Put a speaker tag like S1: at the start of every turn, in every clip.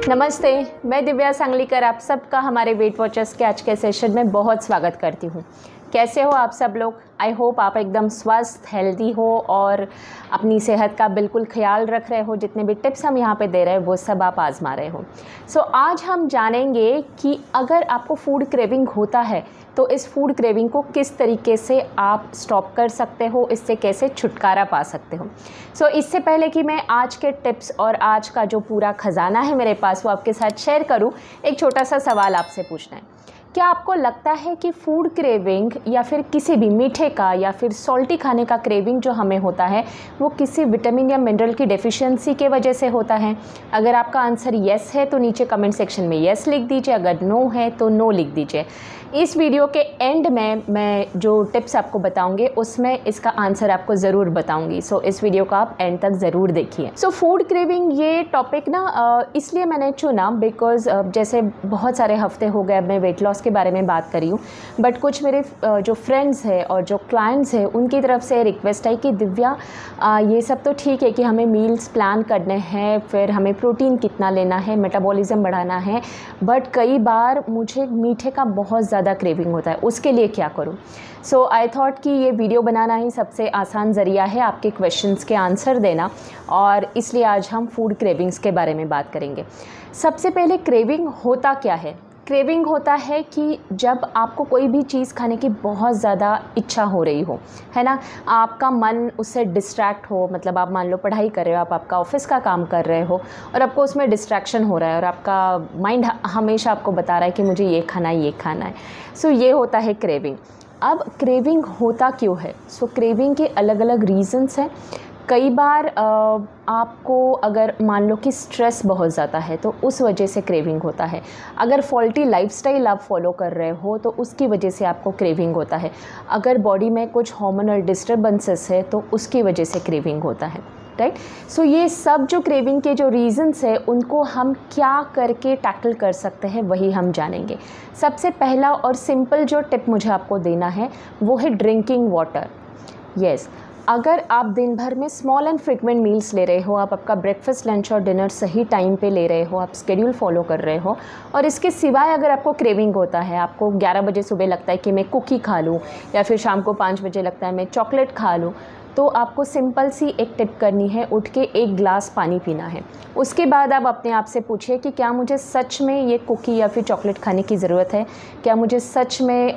S1: नमस्ते, मैं दिव्या सांगलीकर आप सबका हमारे वेट वॉचर्स के आज के सेशन में बहुत स्वागत करती हूँ। कैसे हो आप सब लोग? आई होप आप एकदम स्वस्थ हेल्दी हो और अपनी सेहत का बिल्कुल ख्याल रख रहे हो। जितने भी टिप्स हम यहाँ पे दे रहे हैं वो सब आप आजमा रहे हो। सो आज हम जानेंगे कि अगर आपको फूड क्रेविंग होता है तो इस फूड क्रेविंग को किस तरीके से आप स्टॉप कर सकते हो, इससे कैसे छुटकारा पा सकते हो। सो इससे पहले कि मैं आज के टिप्स और आज का जो पूरा ख़जाना है मेरे पास वो आपके साथ शेयर करूं, एक छोटा सा सवाल आपसे पूछना है। क्या आपको लगता है कि फूड क्रेविंग या फिर किसी भी मीठे का या फिर सॉल्टी खाने का क्रेविंग जो हमें होता है वो किसी विटामिन या मिनरल की डेफिशिएंसी के वजह से होता है? अगर आपका आंसर येस है तो नीचे कमेंट सेक्शन में येस लिख दीजिए, अगर नो है तो नो लिख दीजिए। इस वीडियो के एंड में मैं जो टिप्स आपको बताऊंगी उसमें इसका आंसर आपको ज़रूर बताऊंगी। सो इस वीडियो को आप एंड तक ज़रूर देखिए। सो फूड क्रेविंग ये टॉपिक ना इसलिए मैंने चुना बिकॉज़ जैसे बहुत सारे हफ्ते हो गए मैं वेट लॉस के बारे में बात करी हूँ, बट कुछ मेरे जो फ्रेंड्स हैं और जो क्लाइंट्स हैं उनकी तरफ से रिक्वेस्ट आई कि दिव्या ये सब तो ठीक है कि हमें मील्स प्लान करने हैं, फिर हमें प्रोटीन कितना लेना है, मेटाबॉलिज्म बढ़ाना है, बट कई बार मुझे मीठे का बहुत ज़्यादा क्रेविंग होता है, उसके लिए क्या करूं? सो आई थॉट कि ये वीडियो बनाना ही सबसे आसान ज़रिया है आपके क्वेश्चंस के आंसर देना, और इसलिए आज हम फूड क्रेविंग्स के बारे में बात करेंगे। सबसे पहले क्रेविंग होता क्या है? क्रेविंग होता है कि जब आपको कोई भी चीज़ खाने की बहुत ज़्यादा इच्छा हो रही हो, है ना, आपका मन उससे डिस्ट्रैक्ट हो, मतलब आप मान लो पढ़ाई कर रहे हो, आप आपका ऑफिस का काम कर रहे हो और आपको उसमें डिस्ट्रैक्शन हो रहा है और आपका माइंड हमेशा आपको बता रहा है कि मुझे ये खाना है, ये खाना है। सो ये होता है क्रेविंग। अब क्रेविंग होता क्यों है? सो क्रेविंग के अलग अलग रीज़न्स हैं। कई बार आपको अगर मान लो कि स्ट्रेस बहुत ज़्यादा है तो उस वजह से क्रेविंग होता है। अगर फॉल्टी लाइफस्टाइल आप फॉलो कर रहे हो तो उसकी वजह से आपको क्रेविंग होता है। अगर बॉडी में कुछ हार्मोनल डिस्टर्बेंसेस है तो उसकी वजह से क्रेविंग होता है, राइट। सो ये सब जो क्रेविंग के जो रीज़न्स है उनको हम क्या करके टैकल कर सकते हैं वही हम जानेंगे। सबसे पहला और सिंपल जो टिप मुझे आपको देना है वो है ड्रिंकिंग वाटर। यस, अगर आप दिन भर में स्मॉल एंड फ्रीक्वेंट मील्स ले रहे हो, आप आपका ब्रेकफास्ट, लंच और डिनर सही टाइम पे ले रहे हो, आप स्केड्यूल फॉलो कर रहे हो, और इसके सिवाय अगर आपको क्रेविंग होता है, आपको 11 बजे सुबह लगता है कि मैं कुकी खा लूँ, या फिर शाम को 5 बजे लगता है मैं चॉकलेट खा लूँ, तो आपको सिंपल सी एक टिप करनी है, उठ के 1 गिलास पानी पीना है। उसके बाद आप अपने आप से पूछिए कि क्या मुझे सच में ये कुकी या फिर चॉकलेट खाने की ज़रूरत है? क्या मुझे सच में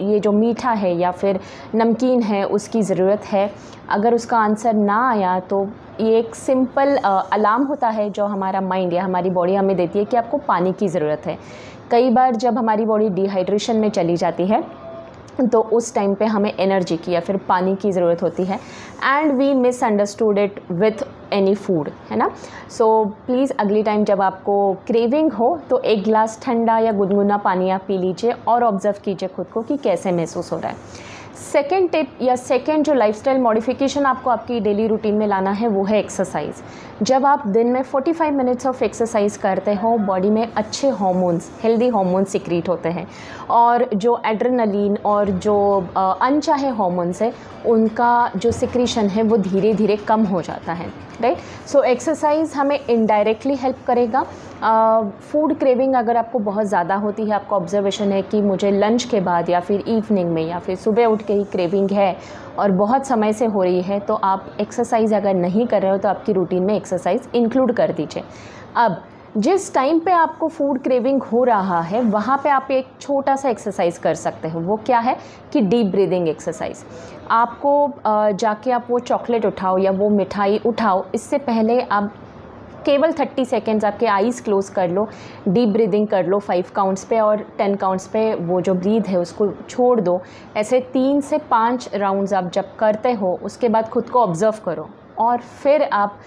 S1: ये जो मीठा है या फिर नमकीन है उसकी ज़रूरत है? अगर उसका आंसर ना आया तो ये एक सिंपल अलार्म होता है जो हमारा माइंड या हमारी बॉडी हमें देती है कि आपको पानी की ज़रूरत है। कई बार जब हमारी बॉडी डिहाइड्रेशन में चली जाती है तो उस टाइम पे हमें एनर्जी की या फिर पानी की ज़रूरत होती है, and we misunderstood it with any food, है ना। सो प्लीज़ अगली टाइम जब आपको क्रेविंग हो तो 1 गिलास ठंडा या गुनगुना पानी आप पी लीजिए और ऑब्जर्व कीजिए खुद को कि कैसे महसूस हो रहा है। सेकेंड टिप या सेकेंड जो लाइफस्टाइल मॉडिफिकेशन आपको आपकी डेली रूटीन में लाना है वो है एक्सरसाइज। जब आप दिन में 45 मिनट्स ऑफ एक्सरसाइज करते हो, बॉडी में अच्छे हार्मोन्स, हेल्दी हार्मोन्स सिक्रीट होते हैं, और जो एड्रेनलिन और जो अनचाहे हार्मोन्स है उनका जो सिक्रीशन है वो धीरे धीरे कम हो जाता है, राइट। सो एक्सरसाइज हमें इनडायरेक्टली हेल्प करेगा। फूड क्रेविंग अगर आपको बहुत ज़्यादा होती है, आपका ऑब्जर्वेशन है कि मुझे लंच के बाद या फिर इवनिंग में या फिर सुबह उठ के ही क्रेविंग है और बहुत समय से हो रही है, तो आप एक्सरसाइज अगर नहीं कर रहे हो तो आपकी रूटीन में एक्सरसाइज इंक्लूड कर दीजिए। अब जिस टाइम पे आपको फूड क्रेविंग हो रहा है वहाँ पे आप एक छोटा सा एक्सरसाइज कर सकते हो। वो क्या है कि डीप ब्रीदिंग एक्सरसाइज। आपको जाके आप वो चॉकलेट उठाओ या वो मिठाई उठाओ, इससे पहले आप केवल 30 सेकेंड्स आपके आईज़ क्लोज़ कर लो, डीप ब्रीदिंग कर लो 5 काउंट्स पे, और 10 काउंट्स पे वो जो ब्रीथ है उसको छोड़ दो। ऐसे 3 से 5 राउंड्स आप जब करते हो उसके बाद खुद को ऑब्ज़र्व करो और फिर आप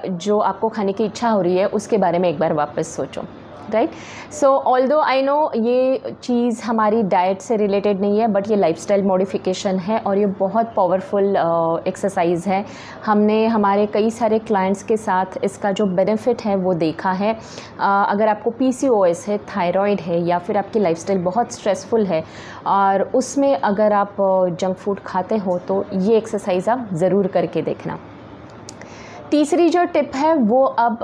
S1: जो आपको खाने की इच्छा हो रही है उसके बारे में एक बार वापस सोचो, right. So although I know ये चीज़ हमारी डाइट से रिलेटेड नहीं है, बट ये लाइफस्टाइल मॉडिफिकेशन है और ये बहुत पावरफुल एक्सरसाइज है। हमने हमारे कई सारे क्लाइंट्स के साथ इसका जो बेनिफिट है वो देखा है। अगर आपको PCOS है, थायराइड है, या फिर आपकी लाइफस्टाइल बहुत स्ट्रेसफुल है और उसमें अगर आप जंक फूड खाते हो तो ये एक्सरसाइज आप ज़रूर करके देखना। तीसरी जो टिप है वो अब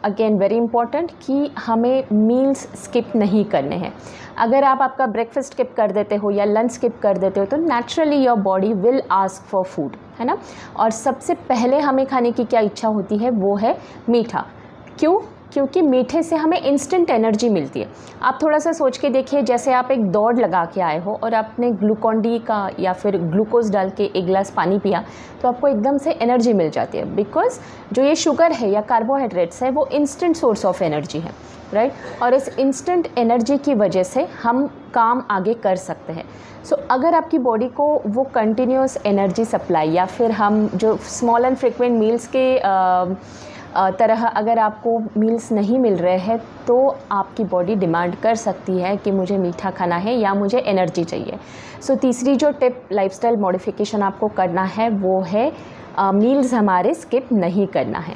S1: अगेन वेरी इंपॉर्टेंट कि हमें मील्स स्किप नहीं करने हैं। अगर आप आपका ब्रेकफास्ट स्किप कर देते हो या लंच स्किप कर देते हो तो naturally your body will ask for food, है ना। और सबसे पहले हमें खाने की क्या इच्छा होती है वो है मीठा। क्यों? क्योंकि मीठे से हमें इंस्टेंट एनर्जी मिलती है। आप थोड़ा सा सोच के देखिए, जैसे आप एक दौड़ लगा के आए हो और आपने ग्लूकॉन डी का या फिर ग्लूकोज डाल के एक गिलास पानी पिया तो आपको एकदम से एनर्जी मिल जाती है, बिकॉज़ जो ये शुगर है या कार्बोहाइड्रेट्स है वो इंस्टेंट सोर्स ऑफ एनर्जी है, राइट। और इस इंस्टेंट एनर्जी की वजह से हम काम आगे कर सकते हैं। सो अगर आपकी बॉडी को वो कंटिन्यूस एनर्जी सप्लाई या फिर हम जो स्मॉल एंड फ्रिक्वेंट मील्स के तरह अगर आपको मील्स नहीं मिल रहे हैं तो आपकी बॉडी डिमांड कर सकती है कि मुझे मीठा खाना है या मुझे एनर्जी चाहिए। सो तीसरी जो टिप लाइफस्टाइल मॉडिफिकेशन आपको करना है वो है मील्स हमारे स्किप नहीं करना है।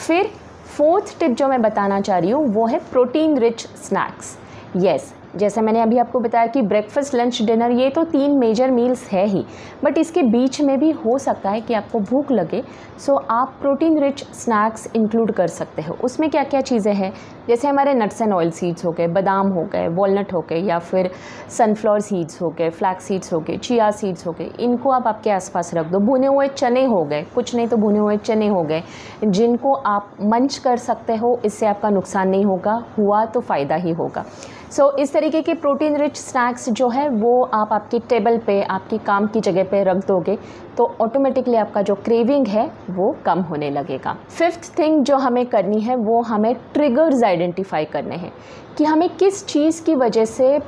S1: फिर फोर्थ टिप जो मैं बताना चाह रही हूँ वो है प्रोटीन रिच स्नैक्स। यस, जैसे मैंने अभी आपको बताया कि ब्रेकफास्ट लंच डिनर ये तो 3 मेजर मील्स है ही, बट इसके बीच में भी हो सकता है कि आपको भूख लगे, सो आप प्रोटीन रिच स्नैक्स इंक्लूड कर सकते हो। उसमें क्या क्या चीज़ें हैं, जैसे हमारे नट्स एंड ऑयल सीड्स हो गए, बादाम हो गए, वॉलनट हो गए, या फिर सनफ्लावर सीड्स हो गए, फ्लैक्स सीड्स हो गए, चिया सीड्स हो गए, इनको आप आपके आसपास रख दो। भुने हुए चने हो गए, कुछ नहीं तो भुने हुए चने हो गए, जिनको आप मंच कर सकते हो। इससे आपका नुकसान नहीं होगा, हुआ तो फ़ायदा ही होगा। सो इस तरीके के प्रोटीन रिच स्नैक्स जो है वो आप आपकी टेबल पे, आपकी काम की जगह पे रख दोगे तो ऑटोमेटिकली आपका जो क्रेविंग है वो कम होने लगेगा। फिफ्थ थिंग जो हमें करनी है वो हमें ट्रिगर्स आइडेंटिफाई करने हैं कि हमें किस चीज़ की वजह से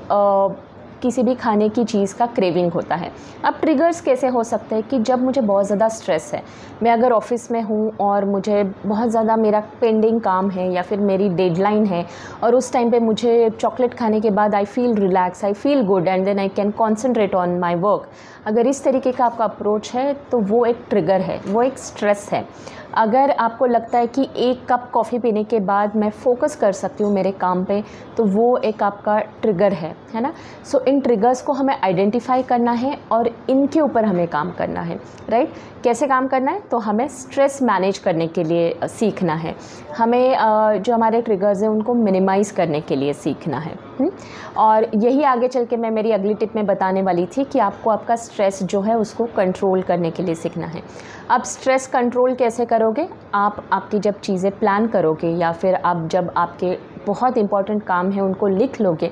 S1: किसी भी खाने की चीज़ का क्रेविंग होता है। अब ट्रिगर्स कैसे हो सकते हैं कि जब मुझे बहुत ज़्यादा स्ट्रेस है, मैं अगर ऑफिस में हूँ और मुझे बहुत ज़्यादा मेरा पेंडिंग काम है या फिर मेरी डेडलाइन है और उस टाइम पे मुझे चॉकलेट खाने के बाद I feel relax, I feel good and then I can concentrate on my work. अगर इस तरीके का आपका अप्रोच है तो वो एक ट्रिगर है, वो एक स्ट्रेस है। अगर आपको लगता है कि 1 कप कॉफ़ी पीने के बाद मैं फ़ोकस कर सकती हूँ मेरे काम पे, तो वो एक आपका ट्रिगर है ना। सो इन ट्रिगर्स को हमें आइडेंटिफाई करना है और इनके ऊपर हमें काम करना है, राइट। कैसे काम करना है? तो हमें स्ट्रेस मैनेज करने के लिए सीखना है, हमें जो हमारे ट्रिगर्स हैं उनको मिनिमाइज़ करने के लिए सीखना है। और यही आगे चल के मैं मेरी अगली टिप में बताने वाली थी कि आपको आपका स्ट्रेस जो है उसको कंट्रोल करने के लिए सीखना है। अब स्ट्रेस कंट्रोल कैसे करोगे? आप आपकी जब चीज़ें प्लान करोगे या फिर आप जब आपके बहुत इंपॉर्टेंट काम है उनको लिख लोगे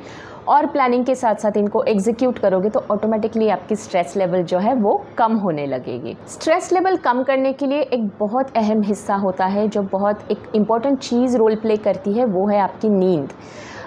S1: और प्लानिंग के साथ साथ इनको एग्जीक्यूट करोगे तो ऑटोमेटिकली आपकी स्ट्रेस लेवल जो है वो कम होने लगेगी। स्ट्रेस लेवल कम करने के लिए एक बहुत अहम हिस्सा होता है, जो बहुत एक इम्पॉर्टेंट चीज़ रोल प्ले करती है, वो है आपकी नींद।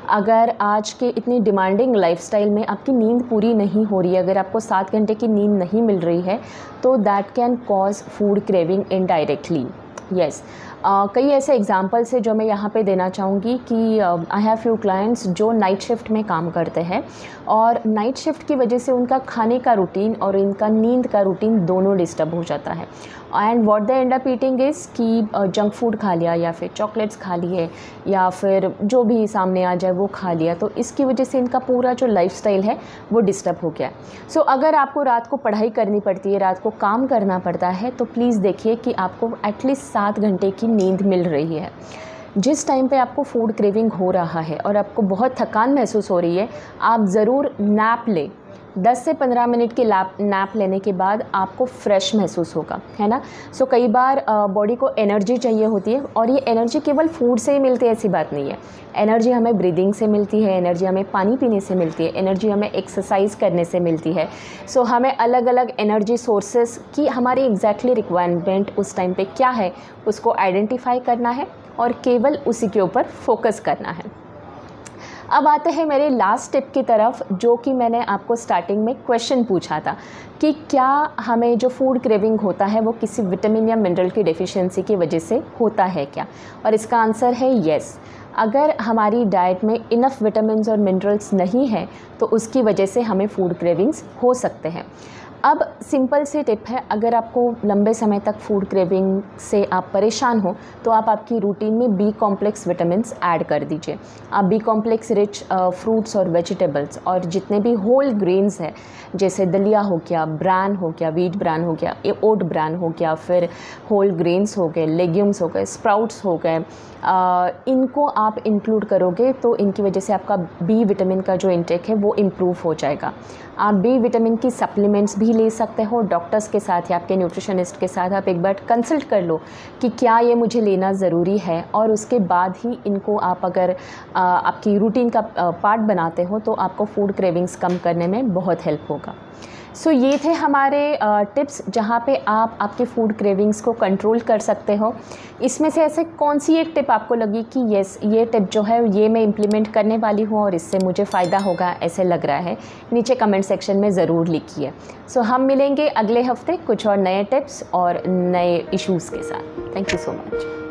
S1: अगर आज के इतनी डिमांडिंग लाइफस्टाइल में आपकी नींद पूरी नहीं हो रही है, अगर आपको 7 घंटे की नींद नहीं मिल रही है तो that can cause food craving indirectly. Yes, कई ऐसे एग्जांपल्स है जो मैं यहाँ पे देना चाहूँगी कि आई हैव फ्यू क्लाइंट्स जो नाइट शिफ्ट में काम करते हैं और नाइट शिफ्ट की वजह से उनका खाने का रूटीन और इनका नींद का रूटीन दोनों डिस्टर्ब हो जाता है। And what they and up eating is कि जंक फूड खा लिया या फिर चॉकलेट्स खा लिए या फिर जो भी सामने आ जाए वो खा लिया, तो इसकी वजह से इनका पूरा जो लाइफस्टाइल है वो डिस्टर्ब हो गया। सो अगर आपको रात को पढ़ाई करनी पड़ती है, रात को काम करना पड़ता है, तो प्लीज़ देखिए कि आपको एटलीस्ट 7 घंटे की नींद मिल रही है। जिस टाइम पे आपको फूड क्रेविंग हो रहा है और आपको बहुत थकान महसूस हो रही है, आप ज़रूर नैप लें। 10 से 15 मिनट की नैप लेने के बाद आपको फ्रेश महसूस होगा, है ना। सो कई बार बॉडी को एनर्जी चाहिए होती है और ये एनर्जी केवल फूड से ही मिलती है ऐसी बात नहीं है। एनर्जी हमें ब्रीदिंग से मिलती है, एनर्जी हमें पानी पीने से मिलती है, एनर्जी हमें एक्सरसाइज करने से मिलती है। सो हमें अलग अलग एनर्जी सोर्सेस की हमारी एग्जैक्टली रिक्वायरमेंट उस टाइम पे क्या है उसको आइडेंटिफाई करना है और केवल उसी के ऊपर फोकस करना है। अब आते हैं मेरे लास्ट टिप की तरफ, जो कि मैंने आपको स्टार्टिंग में क्वेश्चन पूछा था कि क्या हमें जो फूड क्रेविंग होता है वो किसी विटामिन या मिनरल की डेफिशिएंसी की वजह से होता है क्या? और इसका आंसर है येस। अगर हमारी डाइट में इनफ विटामिन्स और मिनरल्स नहीं है तो उसकी वजह से हमें फूड क्रेविंग्स हो सकते हैं। अब सिंपल सी टिप है, अगर आपको लंबे समय तक फूड क्रेविंग से आप परेशान हो तो आप आपकी रूटीन में बी कॉम्प्लेक्स विटामिन्स ऐड कर दीजिए। आप बी कॉम्प्लेक्स रिच फ्रूट्स और वेजिटेबल्स और जितने भी होल ग्रेन्स हैं, जैसे दलिया हो गया, ब्रान हो गया, वीट ब्रान हो गया, ओट ब्रान हो गया, फिर होल ग्रेन्स हो गए, लेग्यूम्स हो गए, स्प्राउट्स हो गए, इनको आप इंक्लूड करोगे तो इनकी वजह से आपका बी विटामिन का जो इंटेक है वो इम्प्रूव हो जाएगा। आप बी विटामिन की सप्लीमेंट्स भी ले सकते हो डॉक्टर्स के साथ या आपके न्यूट्रिशनिस्ट के साथ। आप एक बार कंसल्ट कर लो कि क्या ये मुझे लेना ज़रूरी है, और उसके बाद ही इनको आप अगर आपकी रूटीन का पार्ट बनाते हो तो आपको फूड क्रेविंग्स कम करने में बहुत हेल्प होगा। सो ये थे हमारे टिप्स जहाँ पे आप आपके फूड क्रेविंग्स को कंट्रोल कर सकते हो। इसमें से ऐसे कौन सी एक टिप आपको लगी कि यस, ये टिप जो है ये मैं इम्प्लीमेंट करने वाली हूँ और इससे मुझे फ़ायदा होगा ऐसे लग रहा है, नीचे कमेंट सेक्शन में ज़रूर लिखिए। सो हम मिलेंगे अगले हफ्ते कुछ और नए टिप्स और नए इश्यूज़ के साथ। Thank you so much.